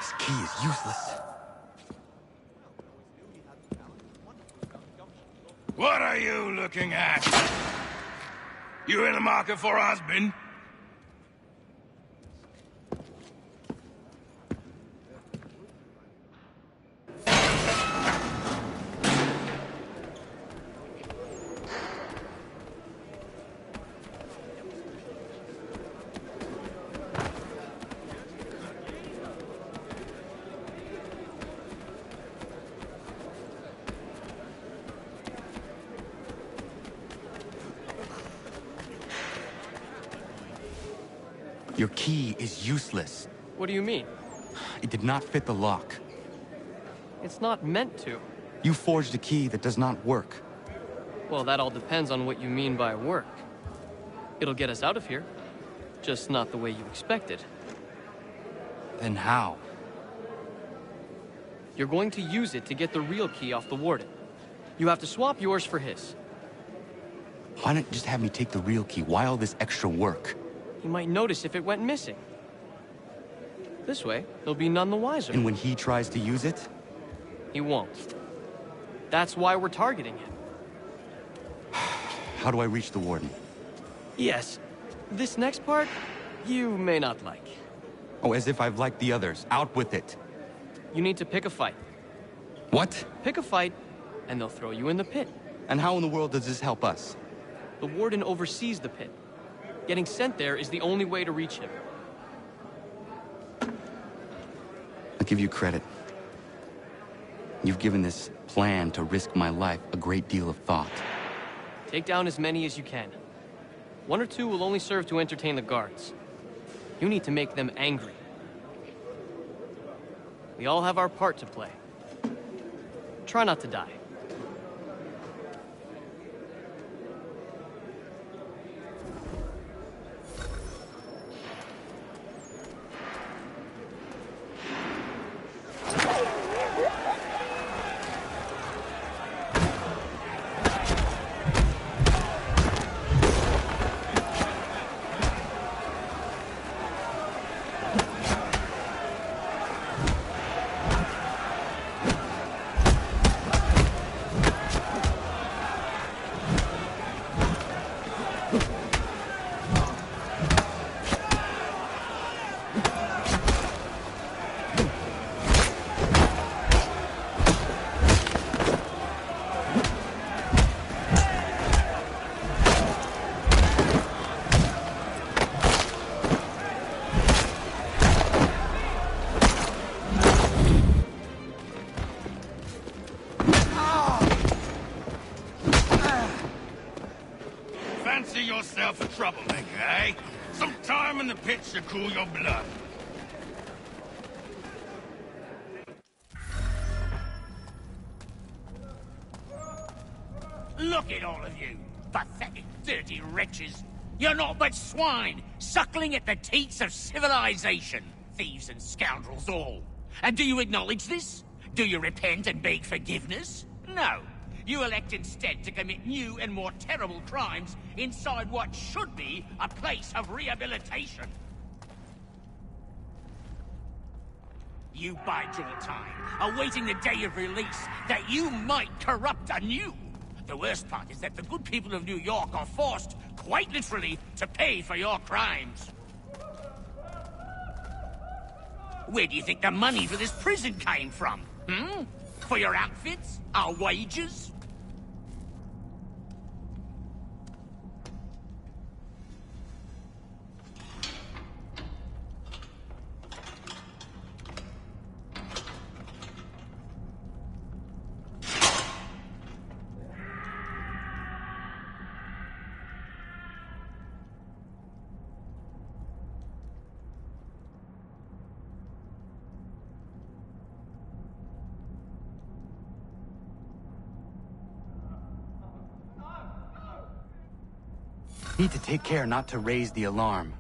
This key is useless. What are you looking at? You in the market for a husband? Your key is useless. What do you mean? It did not fit the lock. It's not meant to. You forged a key that does not work. Well, that all depends on what you mean by work. It'll get us out of here. Just not the way you expected. Then how? You're going to use it to get the real key off the warden. You have to swap yours for his. Why not just have me take the real key? Why all this extra work? He might notice if it went missing. This way, he'll be none the wiser. And when he tries to use it? He won't. That's why we're targeting him. How do I reach the warden? Yes. This next part, you may not like. Oh, as if I've liked the others. Out with it. You need to pick a fight. What? Pick a fight, and they'll throw you in the pit. And how in the world does this help us? The warden oversees the pit. Getting sent there is the only way to reach him. I'll give you credit. You've given this plan to risk my life a great deal of thought. Take down as many as you can. One or two will only serve to entertain the guards. You need to make them angry. We all have our part to play. Try not to die. Fancy yourself a troublemaker, eh? Some time in the pit should cool your blood. Look at all of you, pathetic, dirty wretches. You're not but swine, suckling at the teats of civilization. Thieves and scoundrels all. And do you acknowledge this? Do you repent and beg forgiveness? No. You elect instead to commit new and more terrible crimes inside what should be a place of rehabilitation. You bide your time, awaiting the day of release, that you might corrupt anew. The worst part is that the good people of New York are forced, quite literally, to pay for your crimes. Where do you think the money for this prison came from? For your outfits? Our wages? Need to take care not to raise the alarm.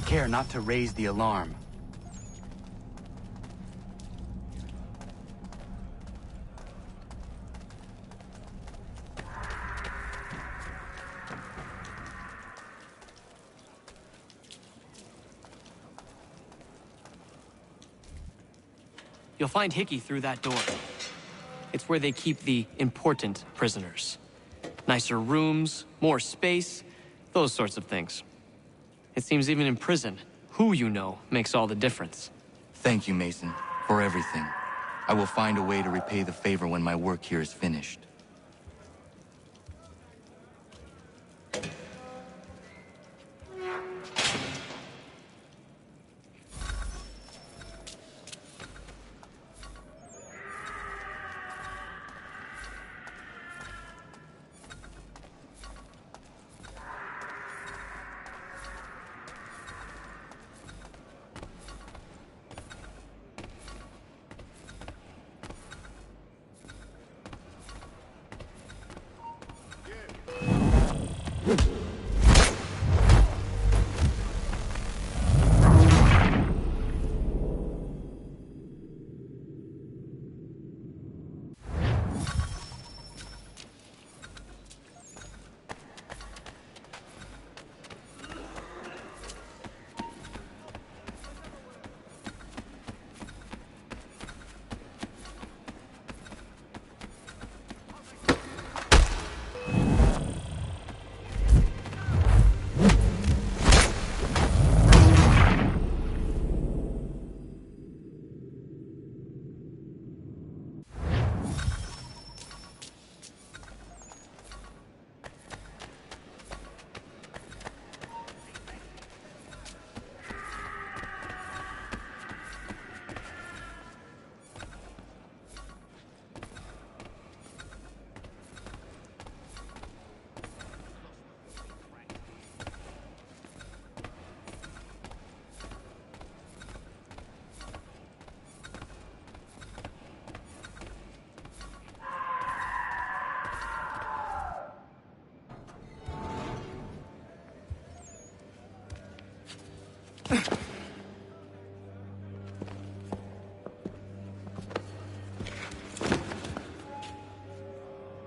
Take care not to raise the alarm. You'll find Hickey through that door. It's where they keep the important prisoners. Nicer rooms, more space, those sorts of things. It seems even in prison, who you know makes all the difference. Thank you, Mason, for everything. I will find a way to repay the favor when my work here is finished.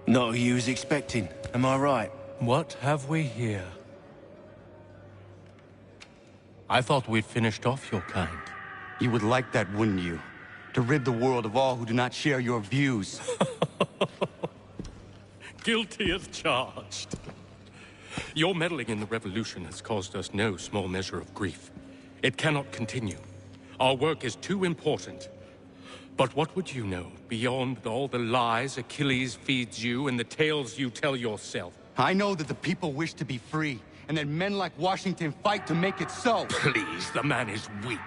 Not who you was expecting, am I right? What have we here? I thought we'd finished off your kind. You would like that, wouldn't you? To rid the world of all who do not share your views. Guilty as charged. Your meddling in the revolution has caused us no small measure of grief. It cannot continue. Our work is too important. But what would you know beyond all the lies Achilles feeds you and the tales you tell yourself? I know that the people wish to be free, and that men like Washington fight to make it so. Please, the man is weak.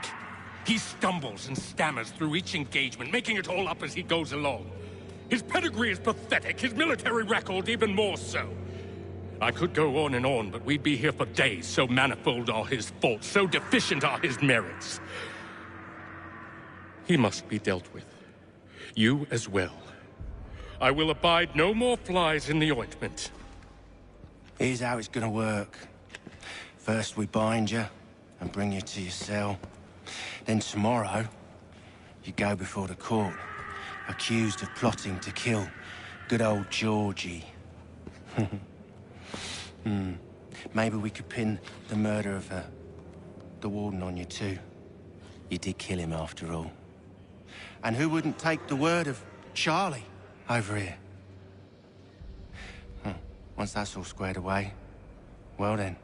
He stumbles and stammers through each engagement, making it all up as he goes along. His pedigree is pathetic, his military record even more so. I could go on, but we'd be here for days, so manifold are his faults, so deficient are his merits. He must be dealt with. You as well. I will abide no more flies in the ointment. Here's how it's gonna work. First we bind you and bring you to your cell. Then tomorrow, you go before the court, accused of plotting to kill good old Georgie. Maybe we could pin the murder of the warden on you too. You did kill him after all. And who wouldn't take the word of Charlie over here? Once that's all squared away, well then.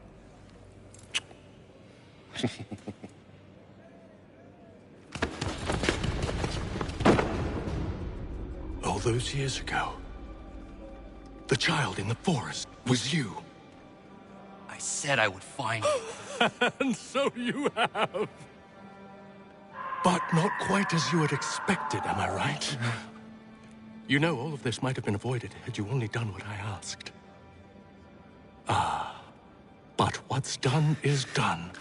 All those years ago, the child in the forest was you. I said I would find you. And so you have. But not quite as you had expected, am I right? You know, all of this might have been avoided had you only done what I asked. But what's done is done.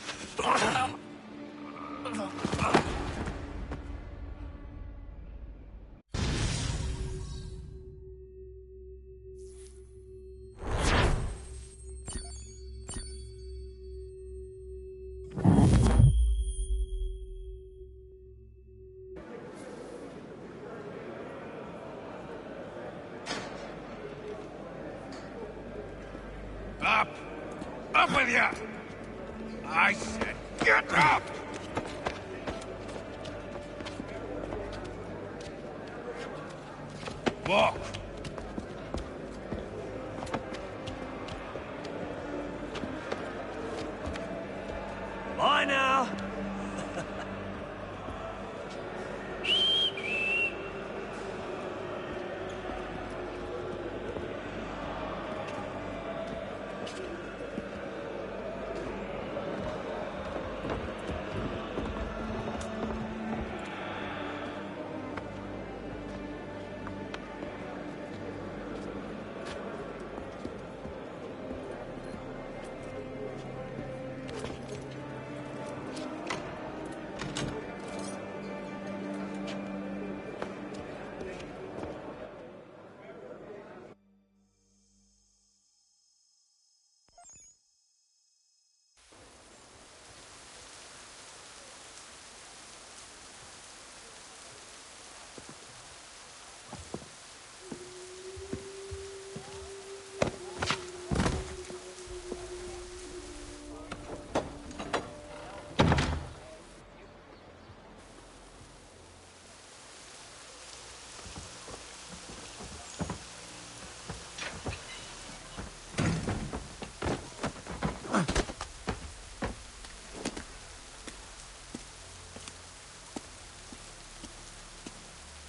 with you! I said, get up! Walk. Bye now.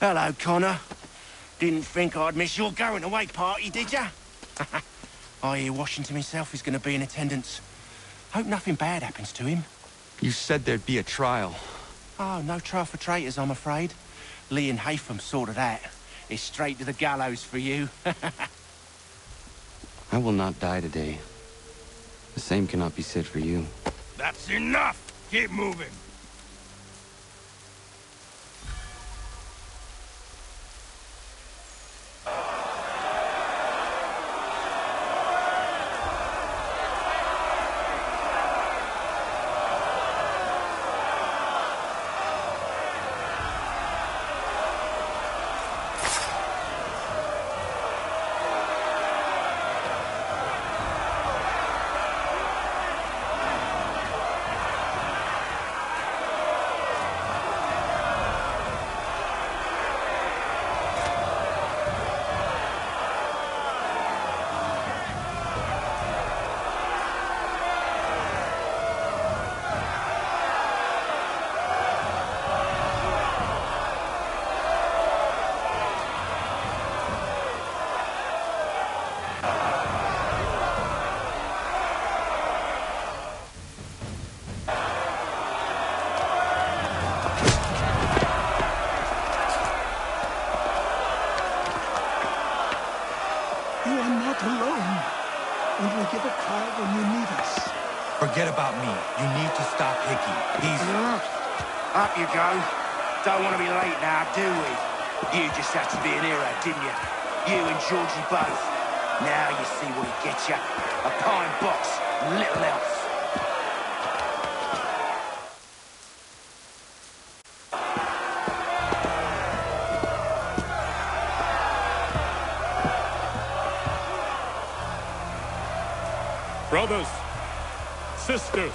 Hello, Connor. Didn't think I'd miss your going-away party, did ya? I hear Washington himself is going to be in attendance. Hope nothing bad happens to him. You said there'd be a trial. Oh, no trial for traitors, I'm afraid. Lee and Haytham sorted that. It's straight to the gallows for you. I will not die today. The same cannot be said for you. That's enough! Keep moving. You are not alone. And we'll give a call when you need us. Forget about me. You need to stop Hickey. He's... Up you go. Don't want to be late now, do we? You just had to be an hero, didn't you? You and Georgie both. Now you see what he gets you. A pine box, little else. Brothers, sisters,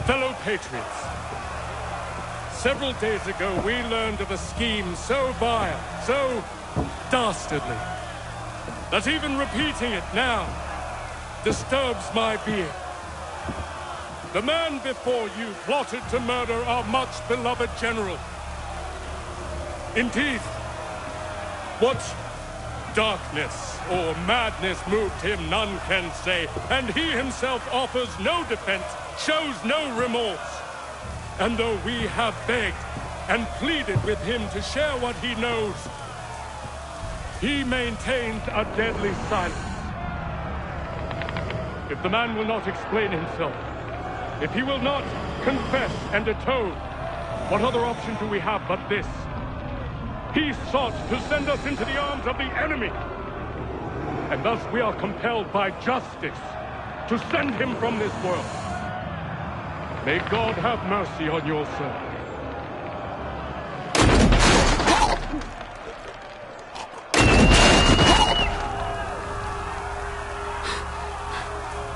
fellow patriots. Several days ago, we learned of a scheme so vile, so dastardly, that even repeating it now disturbs my being. The man before you plotted to murder our much-beloved general. Indeed, what darkness or madness moved him, none can say, and he himself offers no defense, shows no remorse. And though we have begged and pleaded with him to share what he knows, he maintains a deadly silence. If the man will not explain himself, if he will not confess and atone, what other option do we have but this? He sought to send us into the arms of the enemy. And thus we are compelled by justice to send him from this world. May God have mercy on your soul.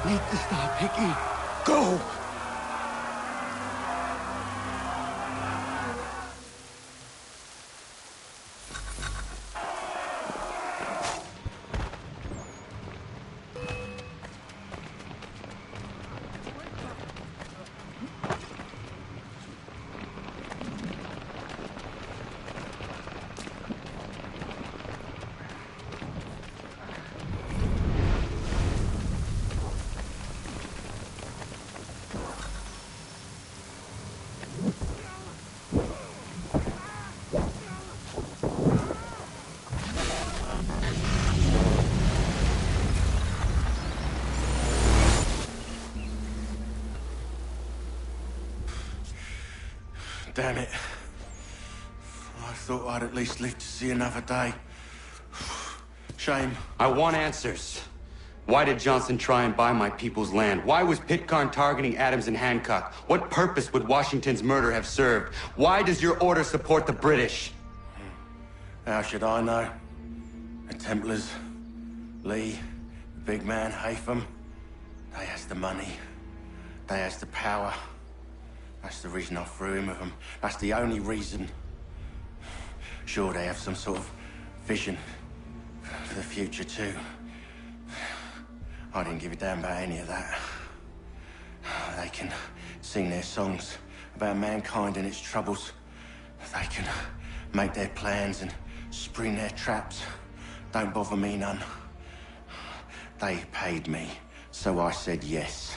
Need to stop, Hickey. damn it. I thought I'd at least live to see another day. Shame. I want answers. Why did Johnson try and buy my people's land? Why was Pitcairn targeting Adams and Hancock? What purpose would Washington's murder have served? Why does your order support the British? How should I know? The Templars, Lee, the big man, Haytham, they has the money. They has the power. That's the reason I threw him with them. That's the only reason. Sure, they have some sort of vision for the future, too. I didn't give a damn about any of that. They can sing their songs about mankind and its troubles. They can make their plans and spring their traps. Don't bother me none. They paid me, so I said yes.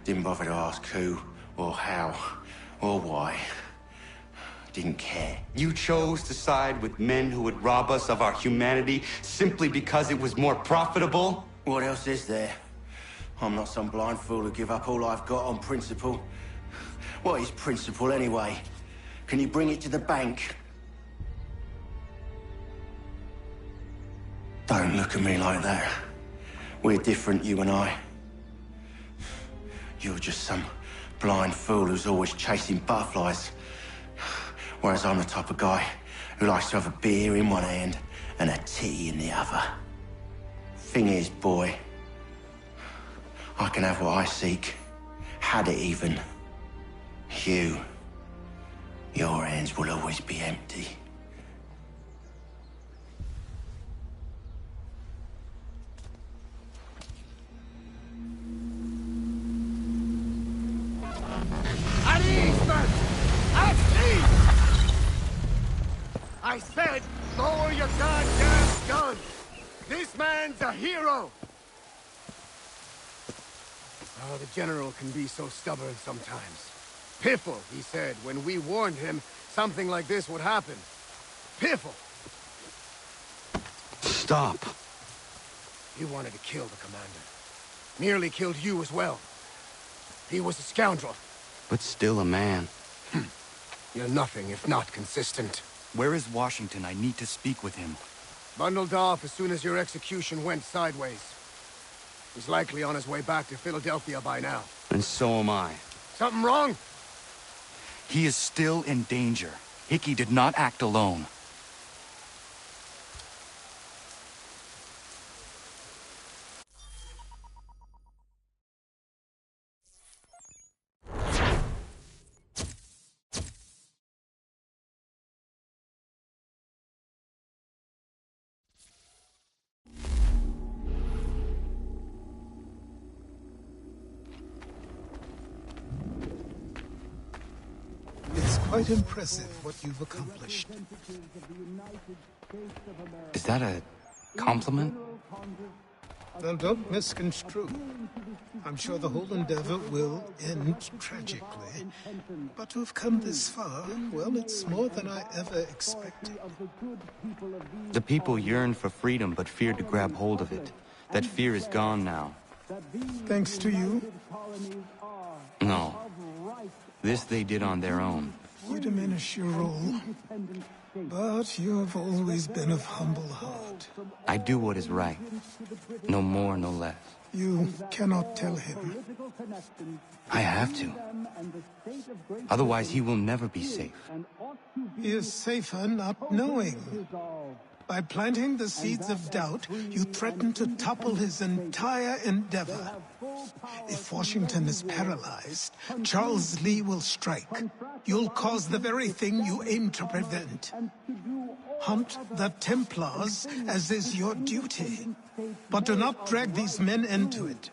Didn't bother to ask who, or how, or why. Didn't care. You chose to side with men who would rob us of our humanity simply because it was more profitable? What else is there? I'm not some blind fool who give up all I've got on principle. What is principle, anyway? Can you bring it to the bank? Don't look at me like that. We're different, you and I. You're just some blind fool who's always chasing butterflies. Whereas I'm the type of guy who likes to have a beer in one hand and a tea in the other. Thing is, boy, I can have what I seek. Had it even. Your hands will always be empty. At ease, men! At ease! I said, lower your goddamn gun! This man's a hero! Oh, the General can be so stubborn sometimes. Piffle, he said, when we warned him something like this would happen. Piffle! Stop. He wanted to kill the commander. Nearly killed you as well. He was a scoundrel. But still a man. You're nothing if not consistent. Where is Washington? I need to speak with him. Bundled off as soon as your execution went sideways. He's likely on his way back to Philadelphia by now. And so am I. Something wrong? He is still in danger. Hickey did not act alone. It's quite impressive what you've accomplished. Is that a compliment? Now, don't misconstrue. I'm sure the whole endeavor will end tragically. But to have come this far, well, it's more than I ever expected. The people yearned for freedom but feared to grab hold of it. That fear is gone now. Thanks to you? No. This they did on their own. You diminish your role. But you have always been of humble heart. I do what is right. No more, no less. You cannot tell him. I have to. Otherwise, he will never be safe. He is safer not knowing. By planting the seeds of doubt, you threaten to topple his entire endeavor. If Washington is paralyzed, Charles Lee will strike. You'll cause the very thing you aim to prevent. Hunt the Templars, as is your duty. But do not drag these men into it.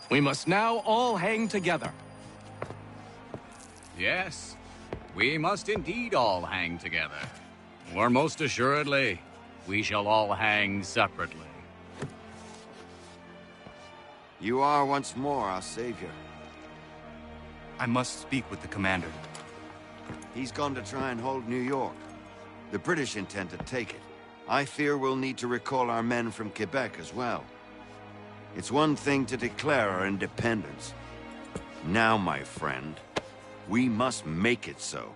We must now all hang together. Yes, we must indeed all hang together. Or most assuredly, we shall all hang separately. You are once more our savior. I must speak with the commander. He's gone to try and hold New York. The British intend to take it. I fear we'll need to recall our men from Quebec as well. It's one thing to declare our independence. Now, my friend, we must make it so.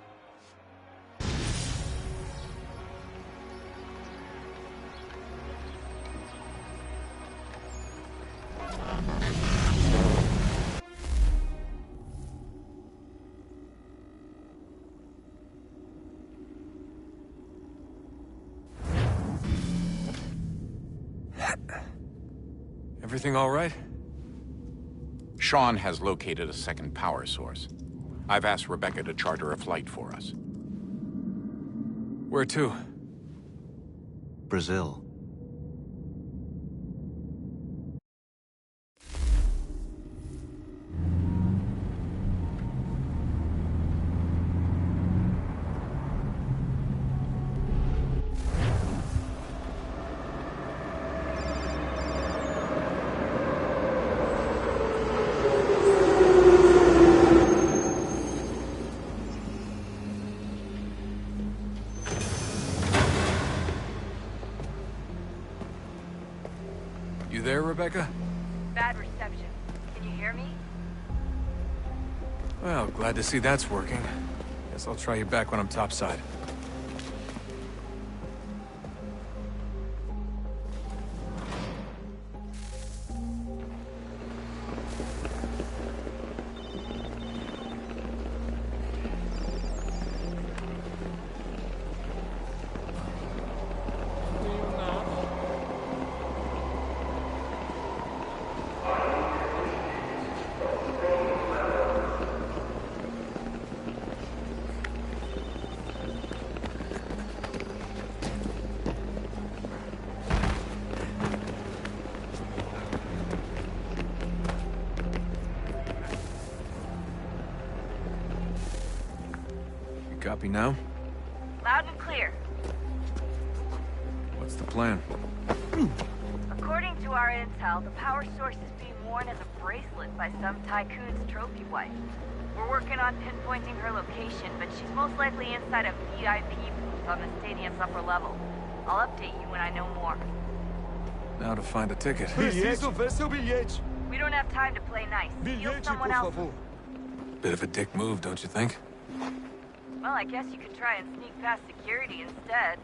Everything all right? Sean has located a second power source. I've asked Rebecca to charter a flight for us. Where to? Brazil. You there, Rebecca? Bad reception. Can you hear me? Well, glad to see that's working. Guess I'll try you back when I'm topside. Copy now? Loud and clear. What's the plan? According to our intel, the power source is being worn as a bracelet by some tycoon's trophy wife. We're working on pinpointing her location, but she's most likely inside a VIP booth on the stadium's upper level. I'll update you when I know more. Now to find a ticket. Preciso ver seu bilhete. We don't have time to play nice. Steal someone else. Bit of a dick move, don't you think? Well, I guess you could try and sneak past security instead.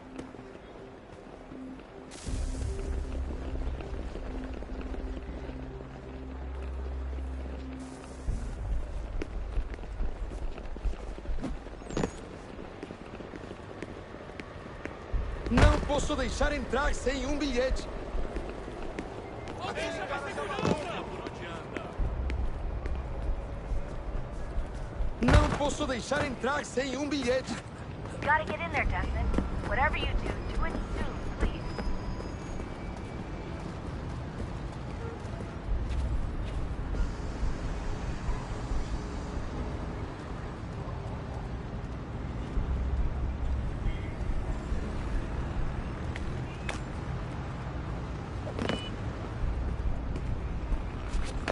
Não posso deixar entrar sem bilhete. Não posso deixar entrar sem bilhete. You gotta get in there, Desmond. Whatever you do it soon, please.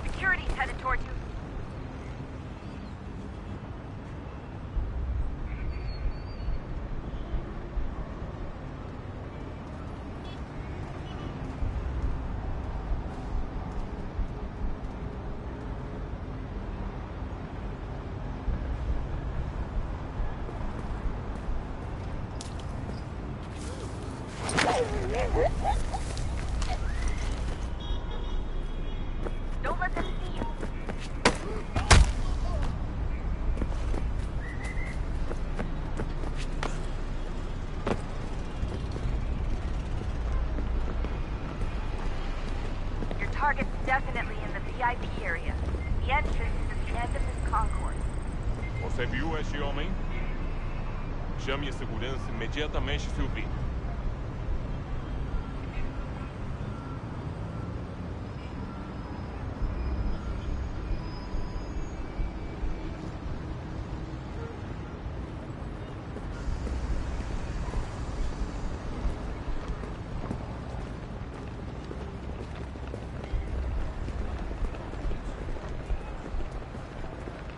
Security's headed towards you. Don't let them see you. Your target's definitely in the VIP area. The entrance is at the end of this concourse. Você viu este homem? Chame a segurança imediatamente se o vir.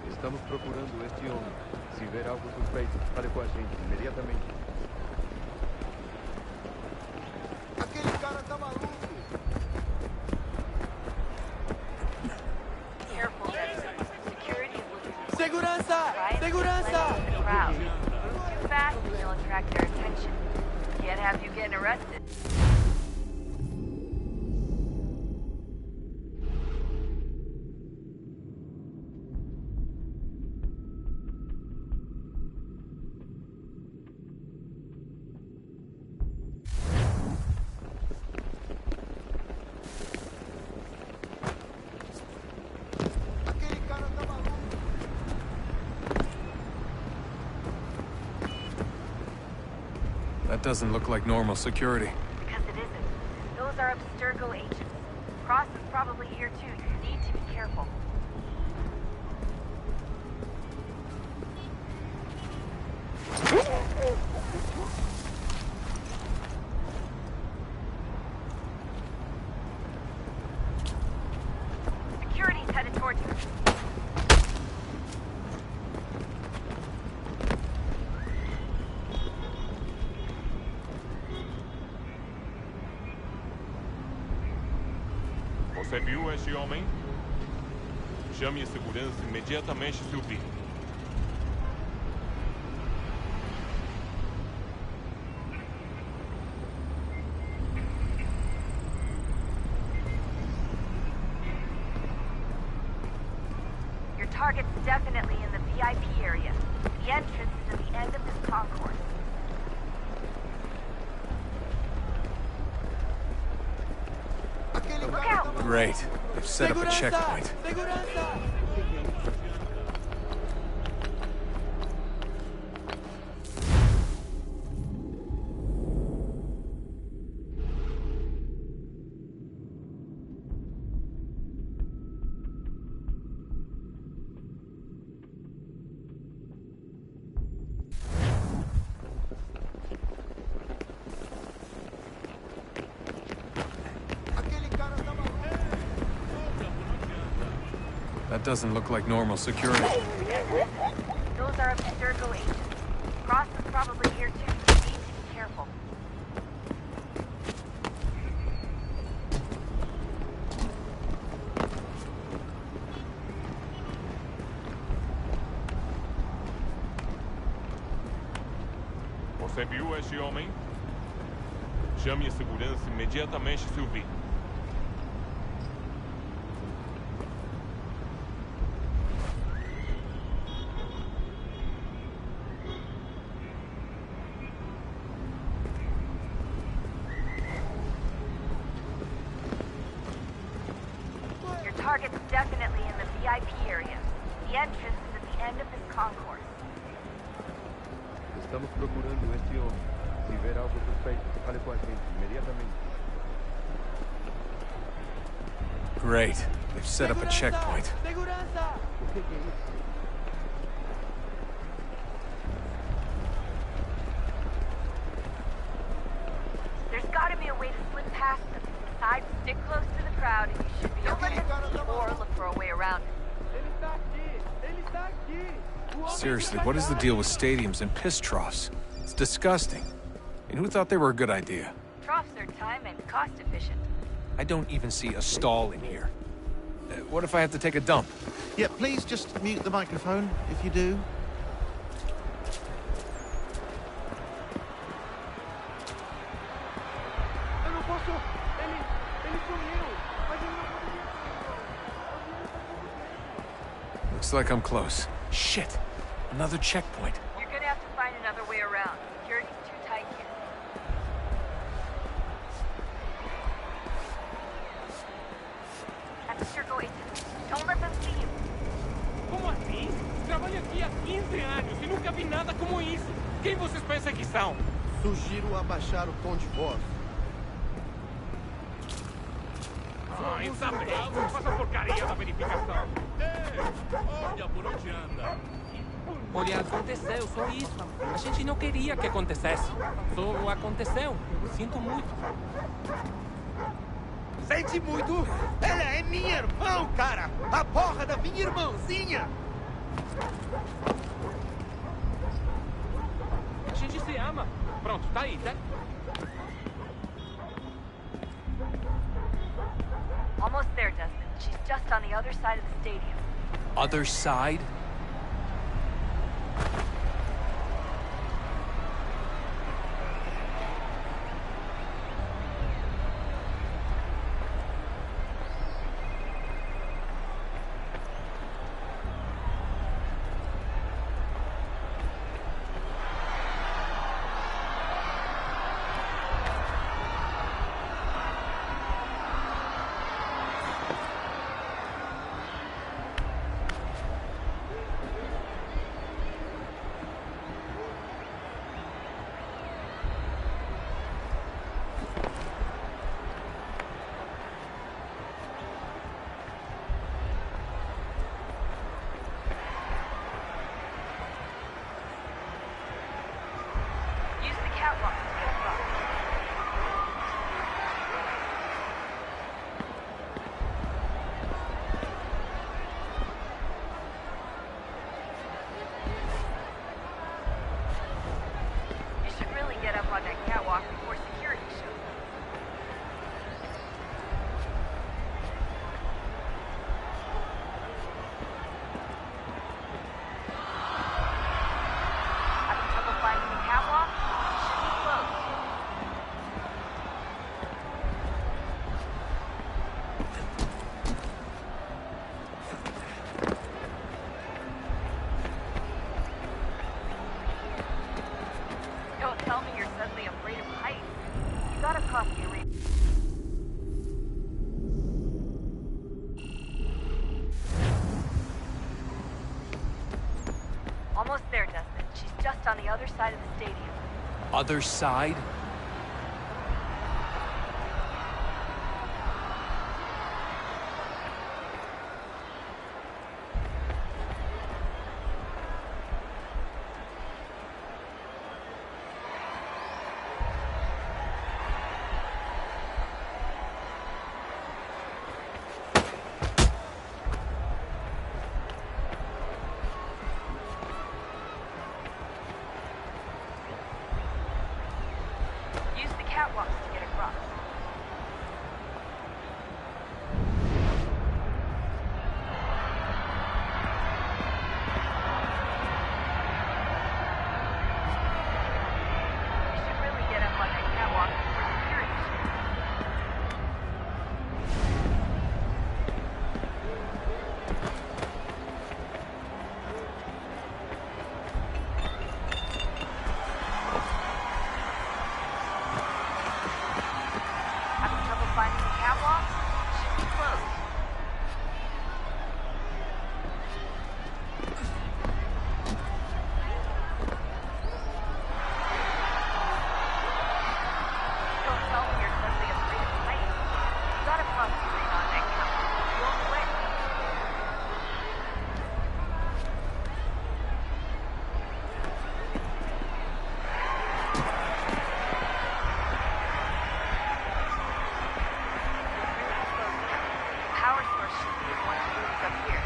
Estamos procurando este homem. Se ver algo suspeito, fale com a gente imediatamente. Aquele cara tá maluco. crowd. Move too fast and you'll attract their attention. Can't have you getting arrested. That doesn't look like normal security. Because it isn't. Those are Abstergo agents. Cross is probably here too. You need to be careful. Security's headed towards you. Você viu este homem? Chame a segurança imediatamente se o vir. Your target's definitely in the VIP area. The entrance is at the end of this concourse. Look out! Great. They've set up a checkpoint. That doesn't look like normal security. Those are Abstergo agents. Cross is probably here too. You need to be careful. Você viu este homem? Chame a segurança imediatamente se o vir. Target's definitely in the VIP area. The entrance is at the end of this concourse. Estamos procurando este homem. Se ver algo suspeito, fale com a gente imediatamente. Great. They've set up a checkpoint. There's gotta be a way to slip past them. Besides, stick close to the crowd and you should be able to see or look for a way around it. Seriously, what is the deal with stadiums and piss troughs? It's disgusting. And who thought they were a good idea? Troughs are time and cost efficient. I don't even see a stall in here. What if I have to take a dump? Yeah, please just mute the microphone if you do. Looks like I'm close. Shit! Another checkpoint. You're gonna have to find another way around. Security's too tight here. Abstergo agents. Don't let them see you. Como assim? Trabalho aqui há 15 anos e nunca vi nada como isso. Quem vocês pensam que são? Sugiro abaixar o tom de voz. Ah, Isabel, não faça porcaria da verificação. Olha por onde anda. Olha, aconteceu, só isso. A gente não queria que acontecesse. Só aconteceu. Sinto muito. Sente muito? Ela é minha irmã, cara! A porra da minha irmãzinha! A gente se ama. Pronto, tá aí, tá? Almost there, Desmond. She's just on the other side of the stadium. Other side? side of the stadium. Other side? Use the catwalks to get across. You should really get up on that catwalk before security shoots. Having trouble finding the catwalk? Should be close. Don't tell me you're suddenly afraid of heights. You gotta concentrate on that catwalk. It's the only way. The power source should be in one of the rooms up here.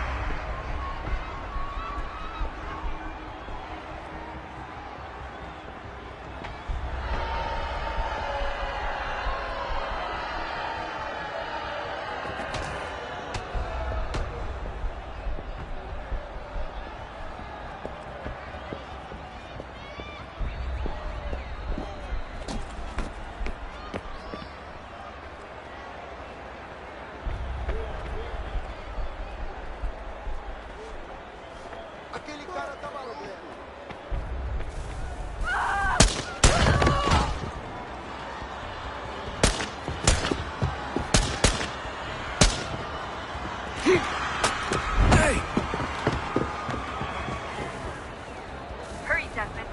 Hurry, Desmond.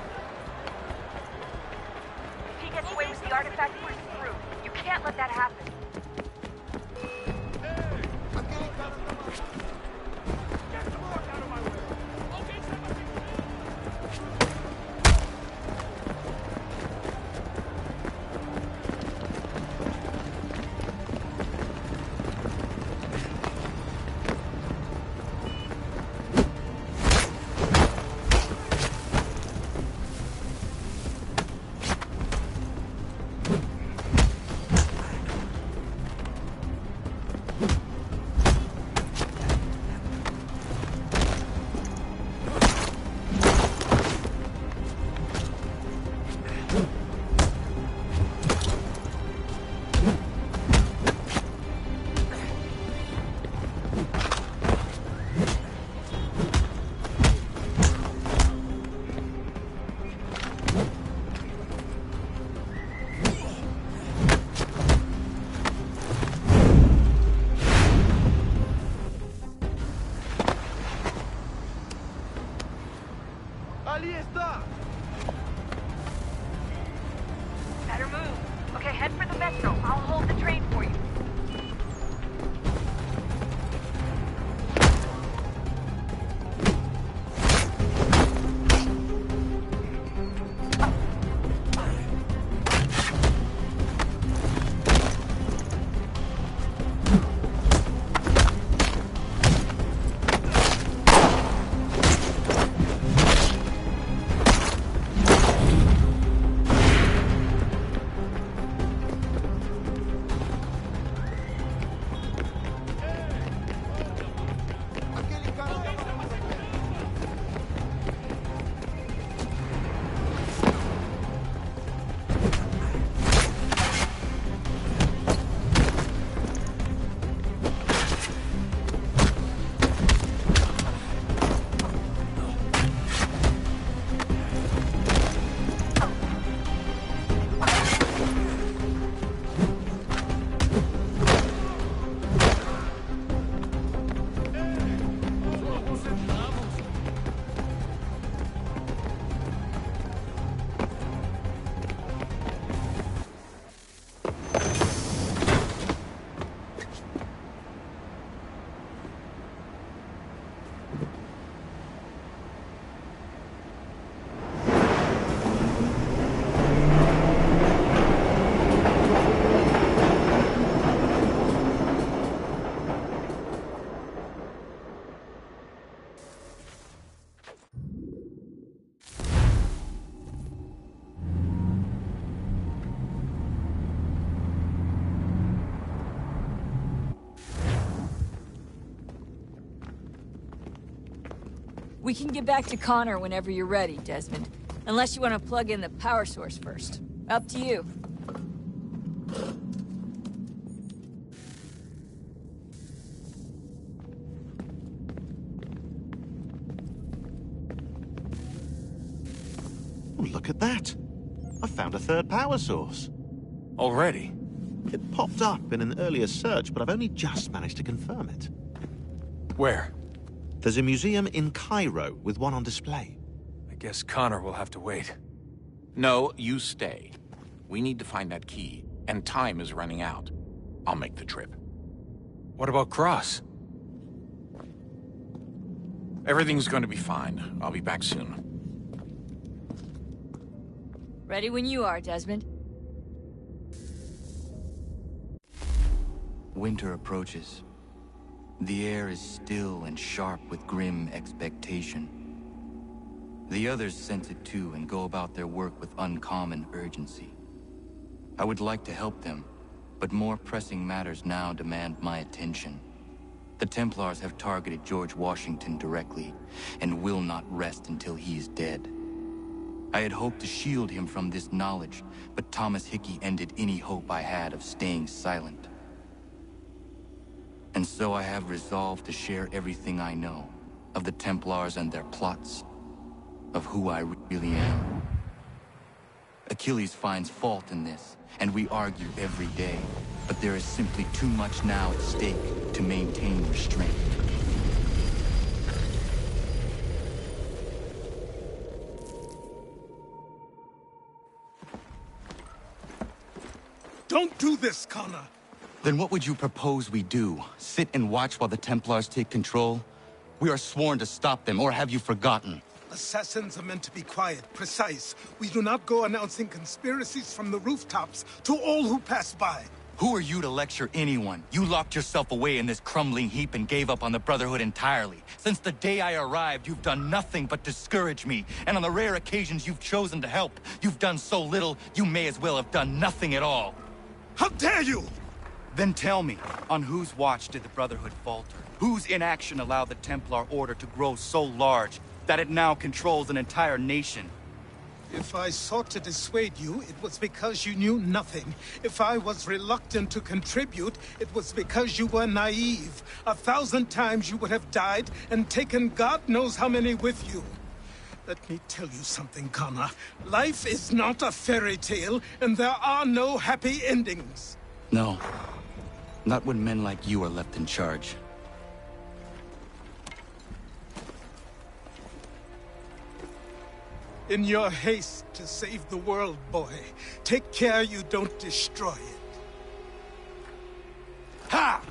If he gets away with the artifact, we're screwed. You can't let that happen. We can get back to Connor whenever you're ready, Desmond. Unless you want to plug in the power source first. Up to you. Oh, look at that. I found a third power source. Already? It popped up in an earlier search, but I've only just managed to confirm it. Where? There's a museum in Cairo with one on display. I guess Connor will have to wait. No, you stay. We need to find that key, and time is running out. I'll make the trip. What about Cross? Everything's going to be fine. I'll be back soon. Ready when you are, Desmond. Winter approaches. The air is still and sharp with grim expectation. The others sense it too and go about their work with uncommon urgency. I would like to help them, but more pressing matters now demand my attention. The Templars have targeted George Washington directly, and will not rest until he is dead. I had hoped to shield him from this knowledge, but Thomas Hickey ended any hope I had of staying silent. And so I have resolved to share everything I know, of the Templars and their plots, of who I really am. Achilles finds fault in this, and we argue every day, but there is simply too much now at stake to maintain restraint. Don't do this, Connor. Then what would you propose we do? Sit and watch while the Templars take control? We are sworn to stop them, or have you forgotten? Assassins are meant to be quiet, precise. We do not go announcing conspiracies from the rooftops to all who pass by. Who are you to lecture anyone? You locked yourself away in this crumbling heap and gave up on the Brotherhood entirely. Since the day I arrived, you've done nothing but discourage me. And on the rare occasions you've chosen to help, you've done so little, you may as well have done nothing at all. How dare you! Then tell me, on whose watch did the Brotherhood falter? Whose inaction allowed the Templar Order to grow so large that it now controls an entire nation? If I sought to dissuade you, it was because you knew nothing. If I was reluctant to contribute, it was because you were naive. 1,000 times you would have died and taken God knows how many with you. Let me tell you something, Connor. Life is not a fairy tale, and there are no happy endings. No. Not when men like you are left in charge. In your haste to save the world, boy, take care you don't destroy it. Ha!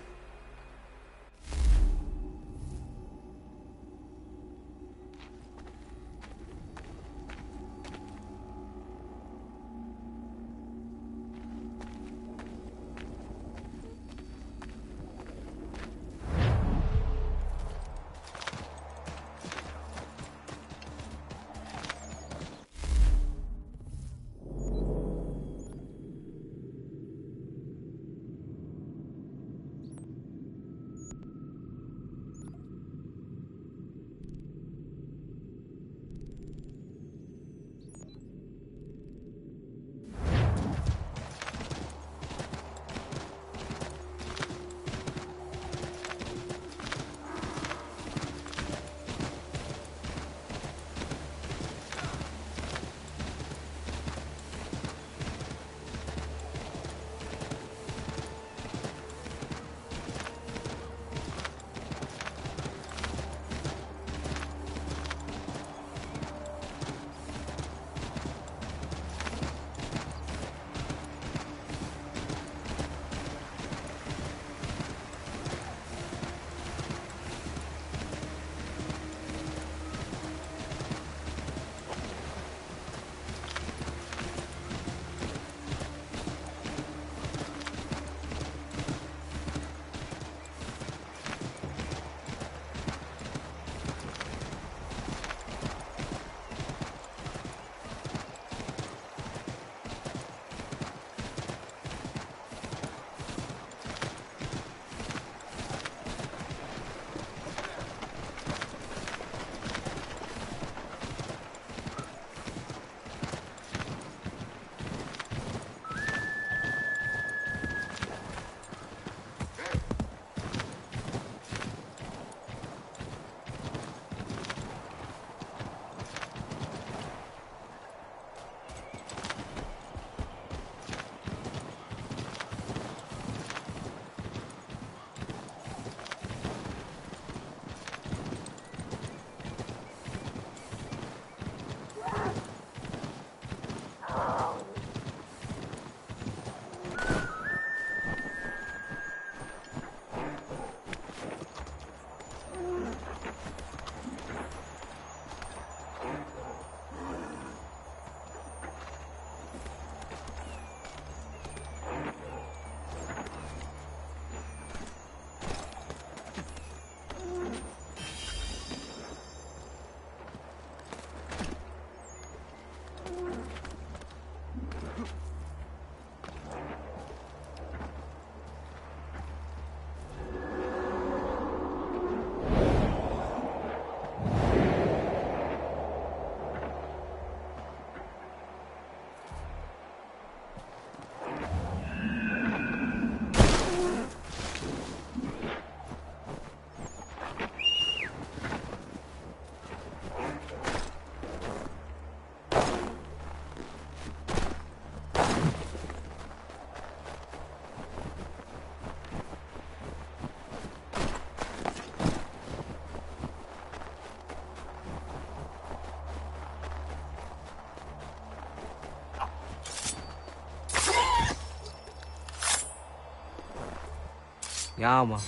Yeah, man.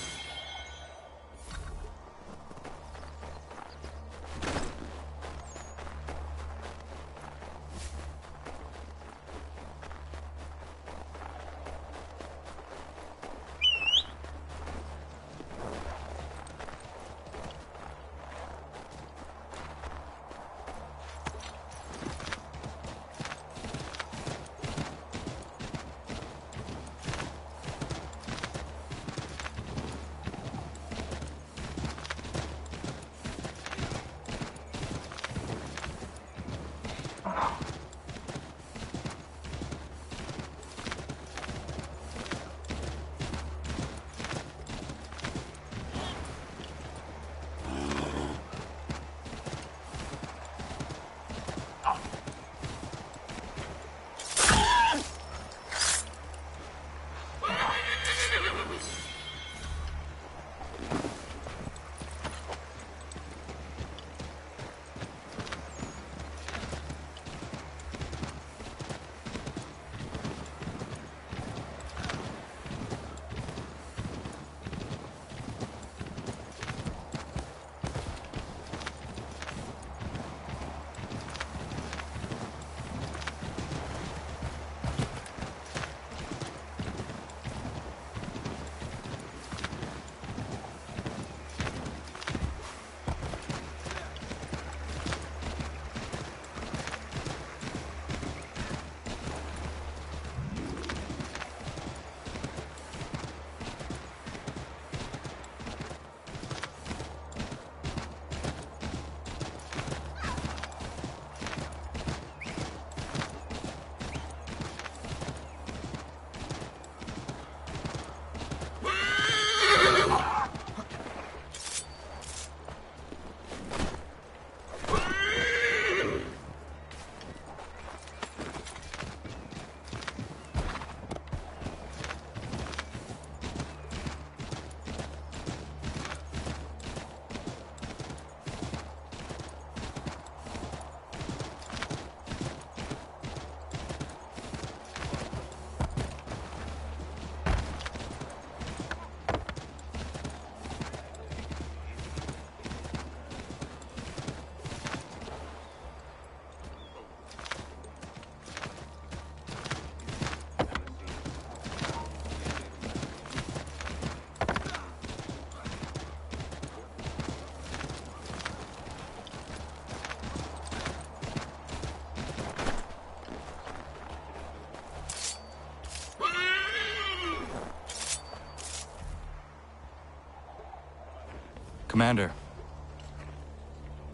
Commander.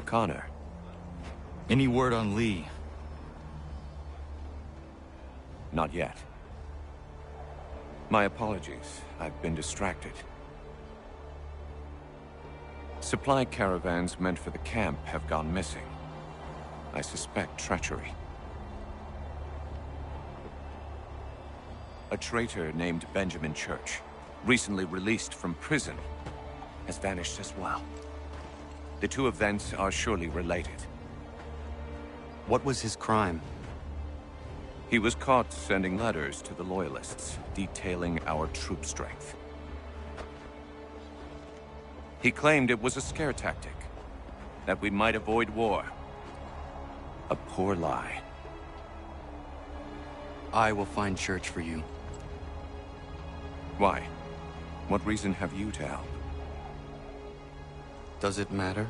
Connor. Any word on Lee? Not yet. My apologies. I've been distracted. Supply caravans meant for the camp have gone missing. I suspect treachery. A traitor named Benjamin Church, recently released from prison, has vanished as well. The two events are surely related. What was his crime? He was caught sending letters to the Loyalists, detailing our troop strength. He claimed it was a scare tactic, that we might avoid war. A poor lie. I will find Church for you. Why? What reason have you to help? Does it matter?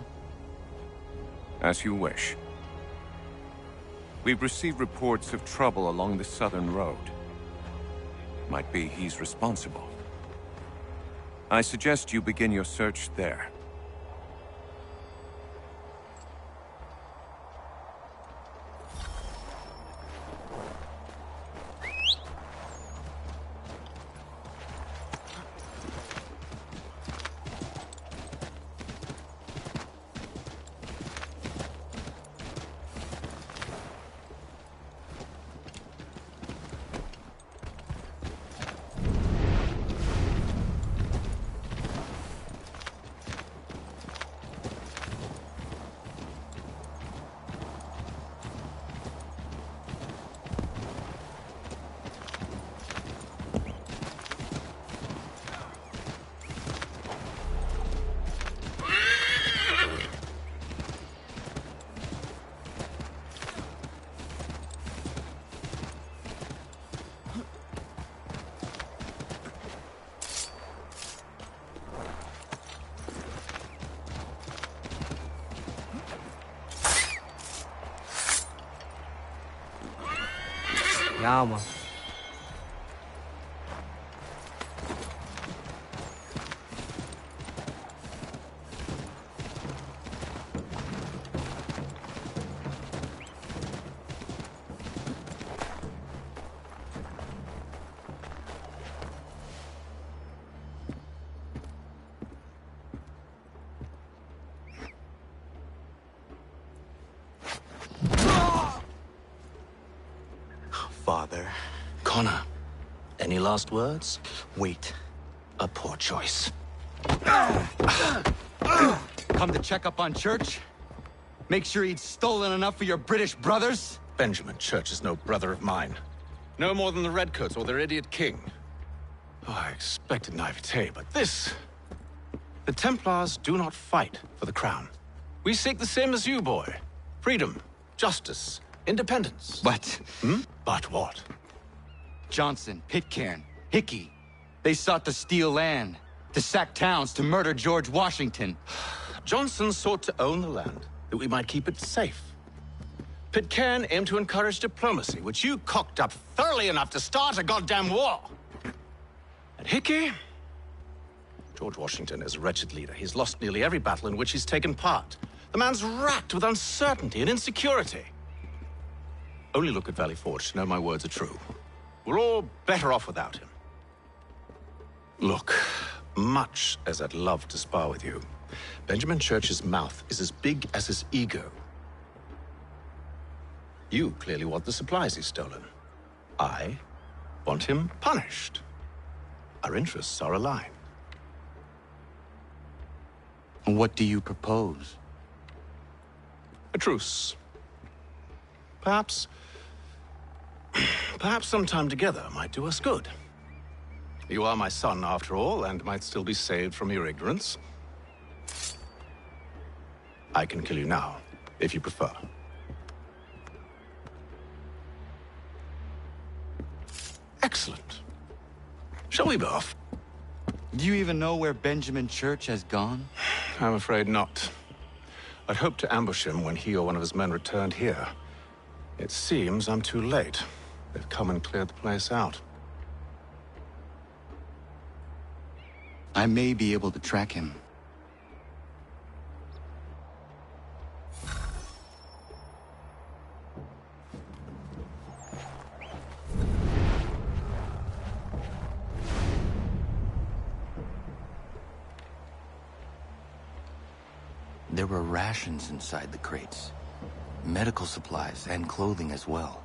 As you wish. We've received reports of trouble along the southern road. Might be he's responsible. I suggest you begin your search there. Ja, man. Father. Connor, any last words? Wait. A poor choice. Come to check up on Church? Make sure he'd stolen enough for your British brothers? Benjamin Church is no brother of mine. No more than the Redcoats or their idiot king. Oh, I expected naivete, but this... The Templars do not fight for the crown. We seek the same as you, boy. Freedom, justice, independence. But... But what? Johnson, Pitcairn, Hickey. They sought to steal land, to sack towns, to murder George Washington. Johnson sought to own the land, that we might keep it safe. Pitcairn aimed to encourage diplomacy, which you cocked up thoroughly enough to start a goddamn war. And Hickey? George Washington is a wretched leader. He's lost nearly every battle in which he's taken part. The man's racked with uncertainty and insecurity. Only look at Valley Forge to know my words are true. We're all better off without him. Look, much as I'd love to spar with you, Benjamin Church's mouth is as big as his ego. You clearly want the supplies he's stolen. I want him punished. Our interests are aligned. What do you propose? A truce. Perhaps some time together might do us good. You are my son, after all, and might still be saved from your ignorance. I can kill you now, if you prefer. Excellent. Shall we be off? Do you even know where Benjamin Church has gone? I'm afraid not. I'd hoped to ambush him when he or one of his men returned here. It seems I'm too late. They've come and cleared the place out. I may be able to track him. There were rations inside the crates. Medical supplies and clothing as well.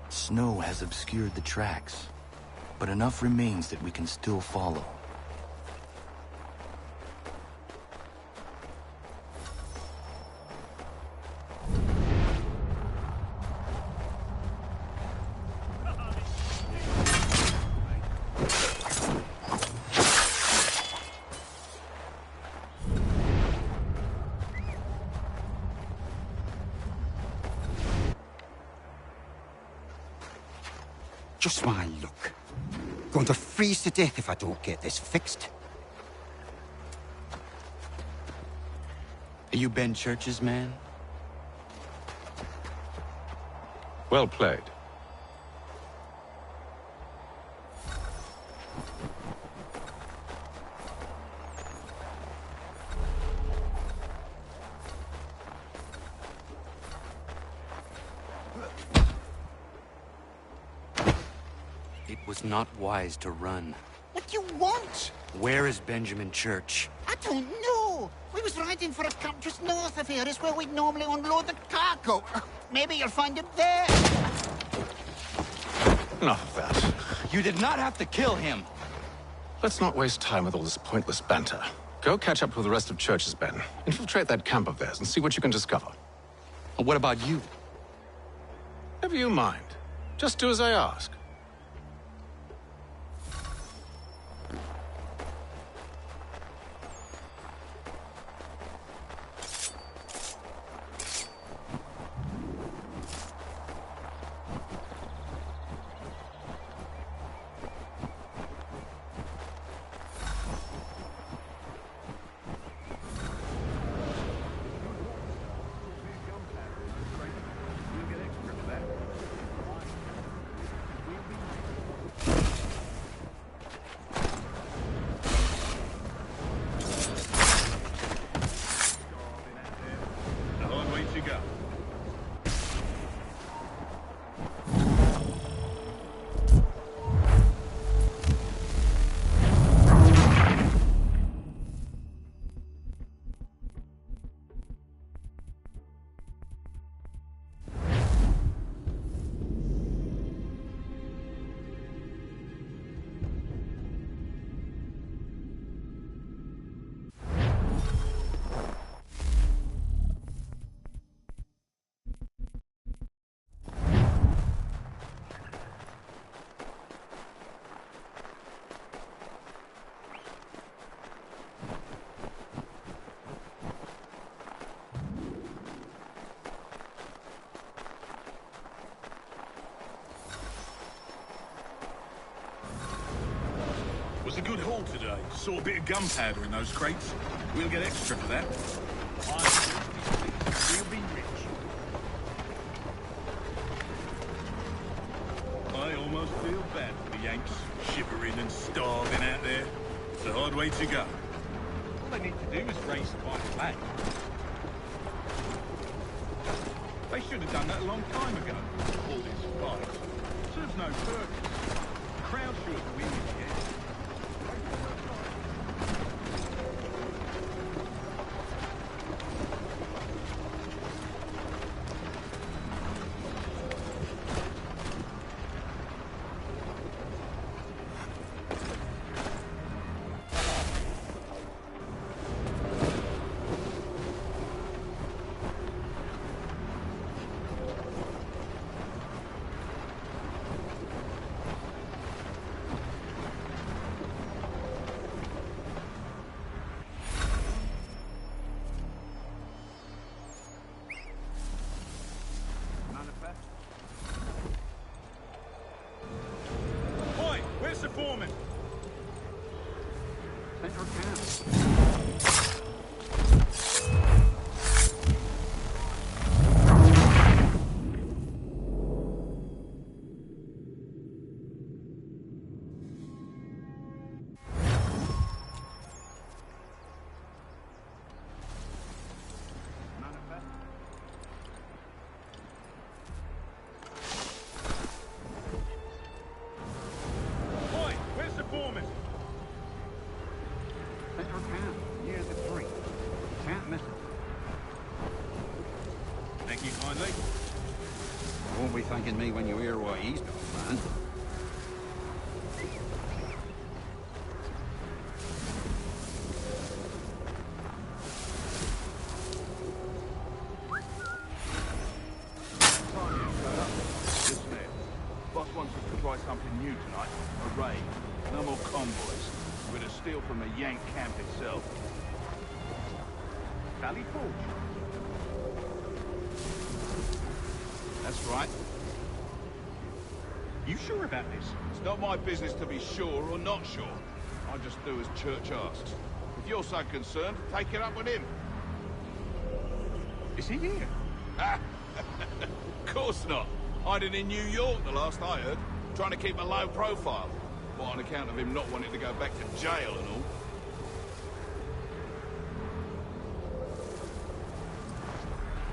Snow has obscured the tracks, but enough remains that we can still follow. Just my luck. Going to freeze to death if I don't get this fixed. Are you Ben Church's man? Well played. It was not wise to run. What do you want? Where is Benjamin Church? I don't know. We was riding for a camp just north of here. It's where we'd normally unload the cargo. Maybe you'll find him there. Enough of that. You did not have to kill him. Let's not waste time with all this pointless banter. Go catch up with the rest of Church's men. Infiltrate that camp of theirs and see what you can discover. What about you? Never you mind. Just do as I ask. a good haul today. Saw a bit of gunpowder in those crates. We'll get extra for that. We'll be rich. I almost feel bad for the Yanks, shivering and starving out there. It's a hard way to go. All they need to do is raise the white flag. They should have done that a long time ago. All this fight serves no purpose. The crowd sure to win in the end. Where's the foreman? Central camp. Thank you kindly. Won't be thanking me when you hear what he's done, man. Listen here. Boss wants us to try something new tonight. A raid. No more convoys. We're to steal from the Yank camp itself. Valley Forge. That's right. You sure about this? It's not my business to be sure or not sure. I just do as Church asks. If you're so concerned, take it up with him. Is he here? Of course not. Hiding in New York, the last I heard. Trying to keep a low profile. Well, on account of him not wanting to go back to jail and all.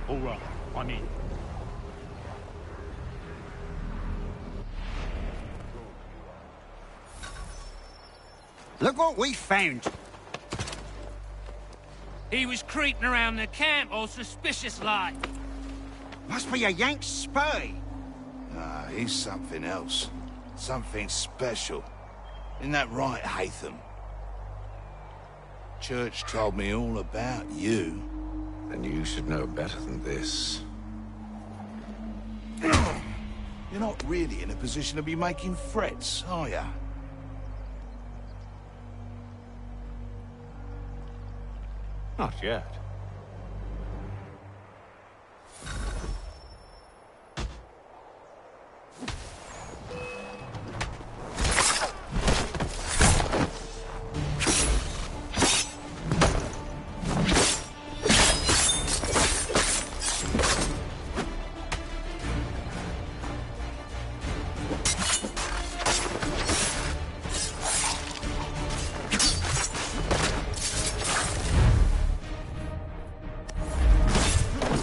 All right, I'm in. Look what we found. He was creeping around the camp all suspicious-like. Must be a Yank spy. Ah, he's something else. Something special. Isn't that right, Hatham? Church told me all about you. Then you should know better than this. You're not really in a position to be making threats, are ya? Not yet.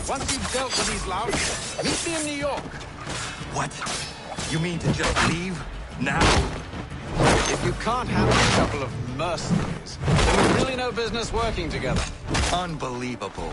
Once you've dealt with these louts, meet me in New York. What? You mean to just leave? Now? If you can't handle a couple of mercenaries, then we've really no business working together. Unbelievable.